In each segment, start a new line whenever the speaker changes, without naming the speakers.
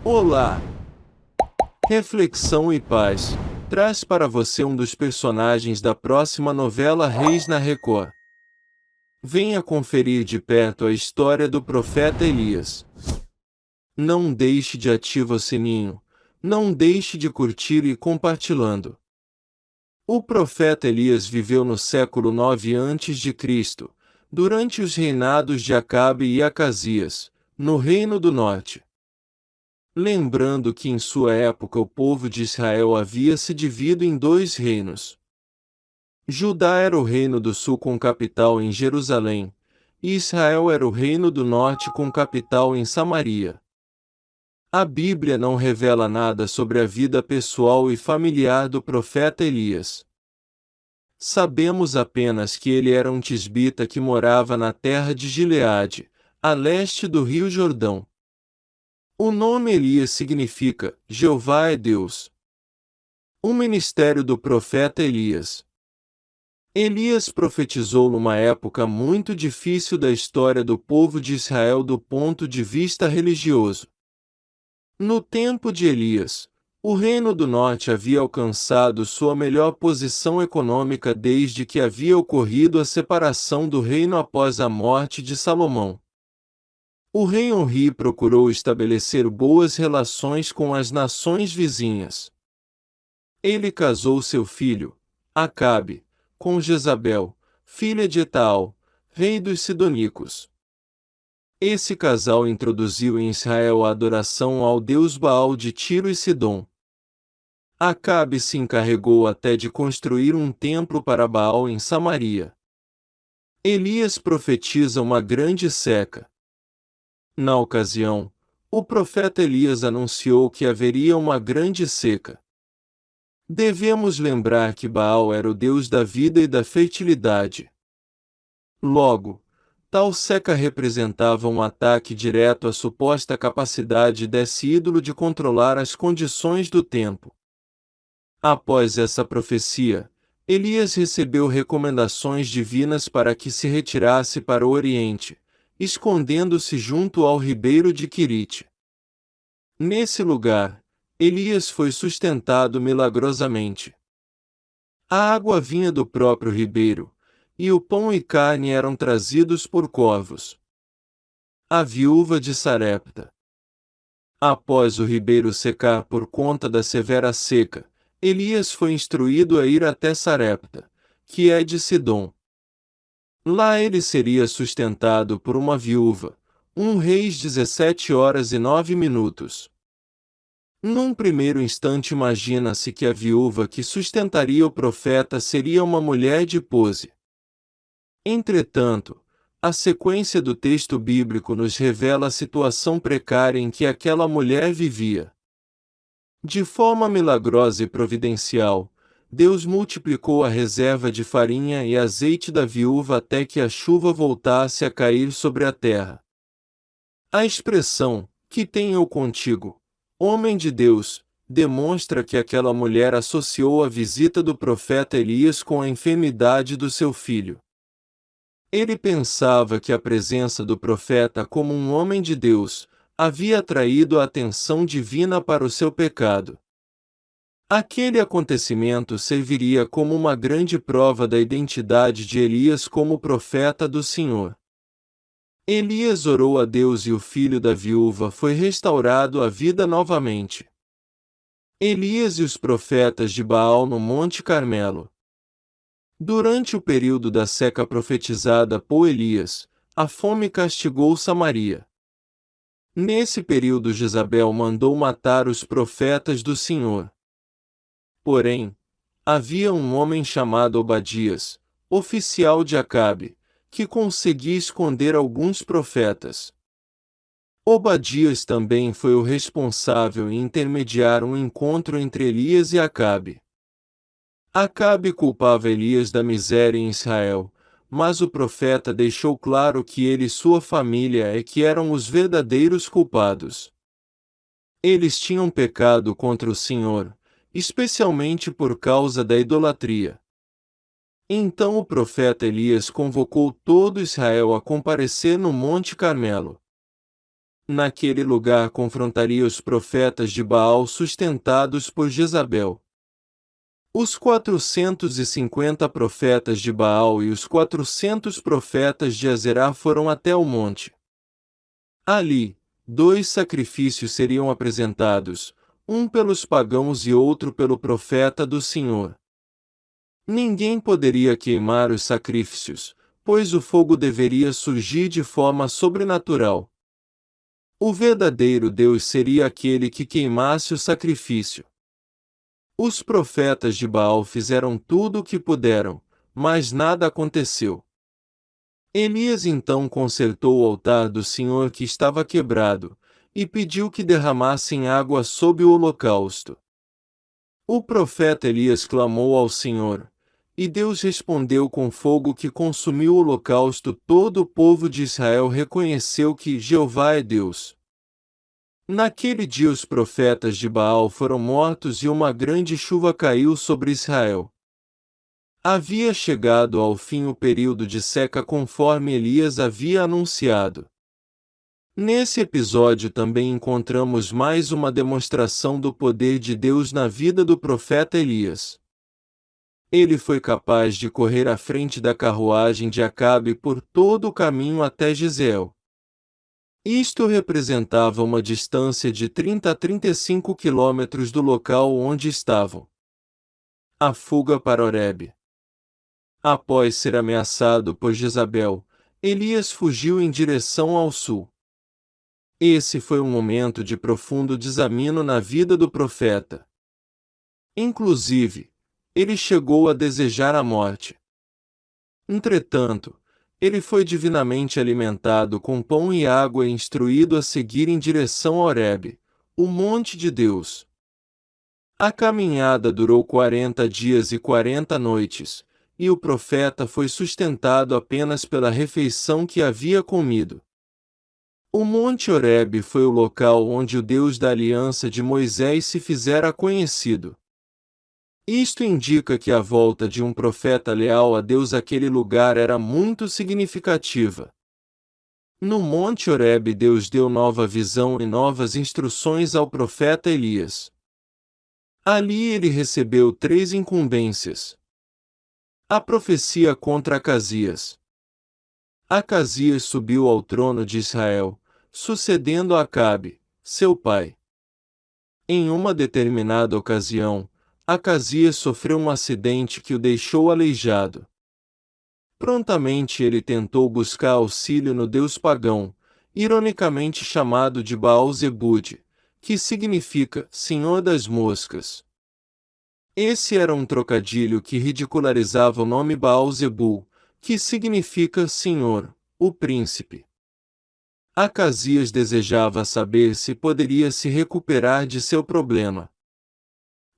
Olá! Reflexão e Paz traz para você um dos personagens da próxima novela Reis na Record. Venha conferir de perto a história do profeta Elias. Não deixe de ativar o sininho, não deixe de curtir e compartilhando. O profeta Elias viveu no século 9 a.C., durante os reinados de Acabe e Acasias, no Reino do Norte. Lembrando que em sua época o povo de Israel havia se dividido em dois reinos. Judá era o reino do sul com capital em Jerusalém, e Israel era o reino do norte com capital em Samaria. A Bíblia não revela nada sobre a vida pessoal e familiar do profeta Elias. Sabemos apenas que ele era um tisbita que morava na terra de Gileade, a leste do rio Jordão. O nome Elias significa Jeová é Deus. O ministério do profeta Elias. Elias profetizou numa época muito difícil da história do povo de Israel do ponto de vista religioso. No tempo de Elias, o Reino do Norte havia alcançado sua melhor posição econômica desde que havia ocorrido a separação do reino após a morte de Salomão. O rei Onri procurou estabelecer boas relações com as nações vizinhas. Ele casou seu filho, Acabe, com Jezabel, filha de Etaal, rei dos Sidonicos. Esse casal introduziu em Israel a adoração ao deus Baal de Tiro e Sidom. Acabe se encarregou até de construir um templo para Baal em Samaria. Elias profetiza uma grande seca. Na ocasião, o profeta Elias anunciou que haveria uma grande seca. Devemos lembrar que Baal era o deus da vida e da fertilidade. Logo, tal seca representava um ataque direto à suposta capacidade desse ídolo de controlar as condições do tempo. Após essa profecia, Elias recebeu recomendações divinas para que se retirasse para o Oriente, escondendo-se junto ao ribeiro de Quirite. Nesse lugar, Elias foi sustentado milagrosamente. A água vinha do próprio ribeiro, e o pão e carne eram trazidos por corvos. A viúva de Sarepta. Após o ribeiro secar por conta da severa seca, Elias foi instruído a ir até Sarepta, que é de Sidom. Lá ele seria sustentado por uma viúva, 1 Reis 17h09. Num primeiro instante imagina-se que a viúva que sustentaria o profeta seria uma mulher de pose. Entretanto, a sequência do texto bíblico nos revela a situação precária em que aquela mulher vivia. De forma milagrosa e providencial, Deus multiplicou a reserva de farinha e azeite da viúva até que a chuva voltasse a cair sobre a terra. A expressão, que tenho eu contigo, homem de Deus, demonstra que aquela mulher associou a visita do profeta Elias com a enfermidade do seu filho. Ele pensava que a presença do profeta como um homem de Deus havia atraído a atenção divina para o seu pecado. Aquele acontecimento serviria como uma grande prova da identidade de Elias como profeta do Senhor. Elias orou a Deus e o filho da viúva foi restaurado à vida novamente. Elias e os profetas de Baal no Monte Carmelo. Durante o período da seca profetizada por Elias, a fome castigou Samaria. Nesse período Jezabel mandou matar os profetas do Senhor. Porém, havia um homem chamado Obadias, oficial de Acabe, que conseguia esconder alguns profetas. Obadias também foi o responsável em intermediar um encontro entre Elias e Acabe. Acabe culpava Elias da miséria em Israel, mas o profeta deixou claro que ele e sua família é que eram os verdadeiros culpados. Eles tinham pecado contra o Senhor, especialmente por causa da idolatria. Então o profeta Elias convocou todo Israel a comparecer no Monte Carmelo. Naquele lugar confrontaria os profetas de Baal sustentados por Jezabel. Os 450 profetas de Baal e os 400 profetas de Azerá foram até o monte. Ali, 2 sacrifícios seriam apresentados, um pelos pagãos e outro pelo profeta do Senhor. Ninguém poderia queimar os sacrifícios, pois o fogo deveria surgir de forma sobrenatural. O verdadeiro Deus seria aquele que queimasse o sacrifício. Os profetas de Baal fizeram tudo o que puderam, mas nada aconteceu. Elias então consertou o altar do Senhor que estava quebrado, e pediu que derramassem água sob o holocausto. O profeta Elias clamou ao Senhor, e Deus respondeu com fogo que consumiu o holocausto. Todo o povo de Israel reconheceu que Jeová é Deus. Naquele dia os profetas de Baal foram mortos e uma grande chuva caiu sobre Israel. Havia chegado ao fim o período de seca conforme Elias havia anunciado. Nesse episódio também encontramos mais uma demonstração do poder de Deus na vida do profeta Elias. Ele foi capaz de correr à frente da carruagem de Acabe por todo o caminho até Jezreel. Isto representava uma distância de 30 a 35 quilômetros do local onde estavam. A fuga para Horebe. Após ser ameaçado por Jezabel, Elias fugiu em direção ao sul. Esse foi um momento de profundo desânimo na vida do profeta. Inclusive, ele chegou a desejar a morte. Entretanto, ele foi divinamente alimentado com pão e água e instruído a seguir em direção a Horebe, o monte de Deus. A caminhada durou 40 dias e 40 noites, e o profeta foi sustentado apenas pela refeição que havia comido. O Monte Horebe foi o local onde o Deus da aliança de Moisés se fizera conhecido. Isto indica que a volta de um profeta leal a Deus àquele lugar era muito significativa. No Monte Horebe Deus deu nova visão e novas instruções ao profeta Elias. Ali ele recebeu 3 incumbências. A profecia contra Acasias. Acasias subiu ao trono de Israel, sucedendo a Acabe, seu pai. Em uma determinada ocasião, Acasias sofreu um acidente que o deixou aleijado. Prontamente ele tentou buscar auxílio no deus pagão, ironicamente chamado de Baal-Zebude, que significa Senhor das Moscas. Esse era um trocadilho que ridicularizava o nome Baal-Zebul, que significa Senhor, o Príncipe. Acasias desejava saber se poderia se recuperar de seu problema.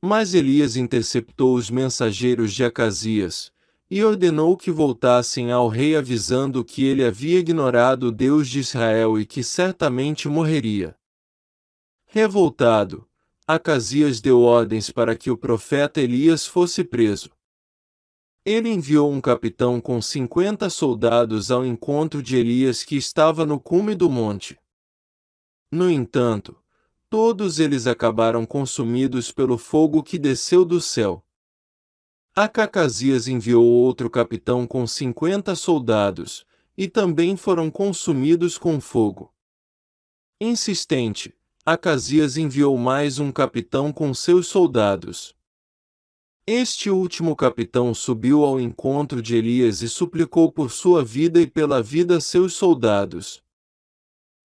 Mas Elias interceptou os mensageiros de Acasias, e ordenou que voltassem ao rei avisando que ele havia ignorado o Deus de Israel e que certamente morreria. Revoltado, Acasias deu ordens para que o profeta Elias fosse preso. Ele enviou um capitão com 50 soldados ao encontro de Elias que estava no cume do monte. No entanto, todos eles acabaram consumidos pelo fogo que desceu do céu. Acasias enviou outro capitão com 50 soldados, e também foram consumidos com fogo. Insistente, Acasias enviou mais um capitão com seus soldados. Este último capitão subiu ao encontro de Elias e suplicou por sua vida e pela vida de seus soldados.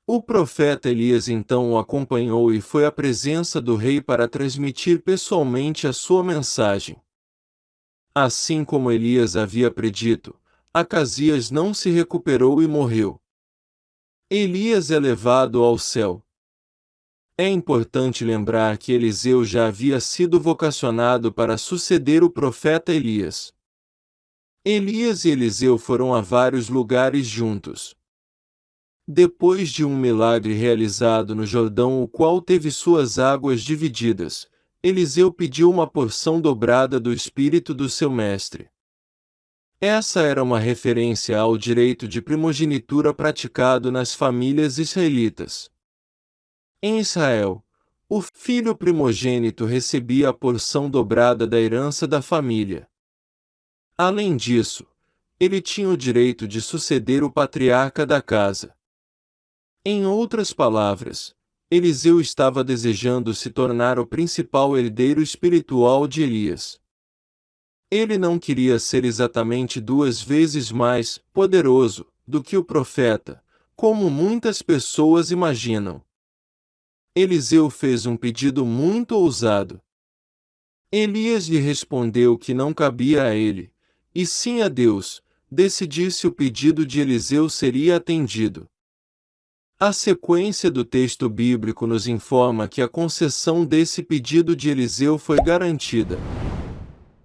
O profeta Elias então o acompanhou e foi à presença do rei para transmitir pessoalmente a sua mensagem. Assim como Elias havia predito, Acasias não se recuperou e morreu. Elias é levado ao céu. É importante lembrar que Eliseu já havia sido vocacionado para suceder o profeta Elias. Elias e Eliseu foram a vários lugares juntos. Depois de um milagre realizado no Jordão, o qual teve suas águas divididas, Eliseu pediu uma porção dobrada do espírito do seu mestre. Essa era uma referência ao direito de primogenitura praticado nas famílias israelitas. Em Israel, o filho primogênito recebia a porção dobrada da herança da família. Além disso, ele tinha o direito de suceder o patriarca da casa. Em outras palavras, Eliseu estava desejando se tornar o principal herdeiro espiritual de Elias. Ele não queria ser exatamente 2 vezes mais poderoso do que o profeta, como muitas pessoas imaginam. Eliseu fez um pedido muito ousado. Elias lhe respondeu que não cabia a ele, e sim a Deus, decidir se o pedido de Eliseu seria atendido. A sequência do texto bíblico nos informa que a concessão desse pedido de Eliseu foi garantida.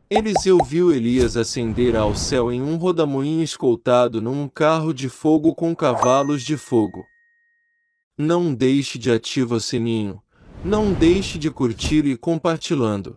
Eliseu viu Elias ascender ao céu em um rodamuinho escoltado num carro de fogo com cavalos de fogo. Não deixe de ativar o sininho, não deixe de curtir e compartilhando.